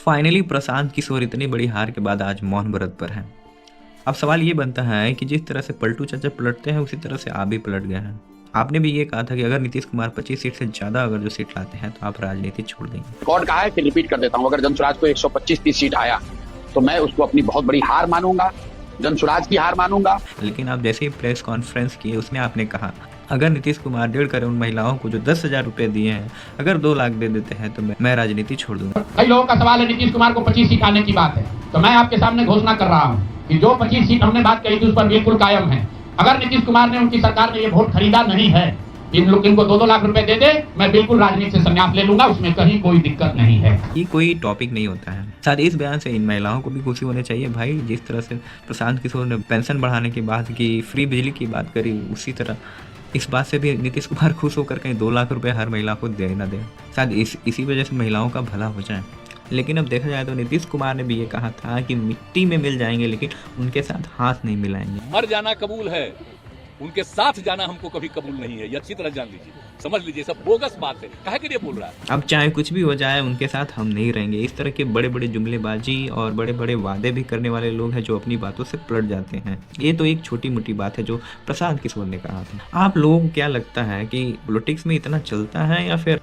Finally Prashant Kishor इतनी बड़ी हार के बाद आज मौन व्रत पर हैं। अब सवाल ये बनता है कि जिस तरह से पलटू चाचा पलटते हैं उसी तरह से आप भी पलट गए हैं। आपने भी ये कहा था कि अगर नीतीश कुमार 25 सीट से ज्यादा अगर जो सीट लाते हैं तो आप राजनीति छोड़ देंगे। रिकॉर्ड कहा है कि रिपीट कर देता हूँ, अगर जनसुराज को 125-30 सीट आया तो मैं उसको अपनी बहुत बड़ी हार मानूंगा, जनसुराज की हार मानूंगा। लेकिन आप जैसे ही प्रेस कॉन्फ्रेंस किए उसमें आपने कहा अगर नीतीश कुमार 1.5 करोड़ महिलाओं को जो 10,000 रुपए दिए हैं अगर 2 लाख दे देते हैं तो मैं राजनीति छोड़ दूंगा। कई लोगों का सवाल है नीतीश कुमार को 25 सीट आने की बात है, तो मैं आपके सामने घोषणा कर रहा हूँ कि जो 25 सीट हमने बात कही थी उस पर बिल्कुल कायम है। अगर नीतीश कुमार ने, उनकी सरकार ने ये वोट खरीदा नहीं है, इनको 2-2 लाख रुपए दे दे, मैं बिल्कुल राजनीति से संन्यास ले लूंगा, उसमें कहीं कोई दिक्कत नहीं है। ये कोई टॉपिक नहीं होता है। शायद इस बयान से इन महिलाओं को भी खुशी होनी चाहिए भाई। जिस तरह से प्रशांत किशोर ने पेंशन बढ़ाने की बात की, फ्री बिजली की बात करी, उसी तरह इस बात से भी नीतीश कुमार खुश होकर कहीं 2 लाख रुपए हर महिला को दे ना दे। शायद इसी वजह से महिलाओं का भला हो जाए। लेकिन अब देखा जाए तो नीतीश कुमार ने भी ये कहा था कि मिट्टी में मिल जाएंगे लेकिन उनके साथ हाथ नहीं मिलाएंगे। मर जाना कबूल है, उनके साथ जाना हमको कभी कबूल नहीं है। ये अच्छी तरह जान लीजिए, समझ लीजिए, सब बोगस बात है। काहे के लिए बोल रहा है? अब चाहे कुछ भी हो जाए उनके साथ हम नहीं रहेंगे। इस तरह के बड़े बड़े जुमलेबाजी और बड़े बड़े वादे भी करने वाले लोग हैं जो अपनी बातों से पलट जाते हैं। ये तो एक छोटी मोटी बात है जो प्रशांत किशोर ने कहा था। आप लोगों को क्या लगता है कि पॉलिटिक्स में इतना चलता है या फिर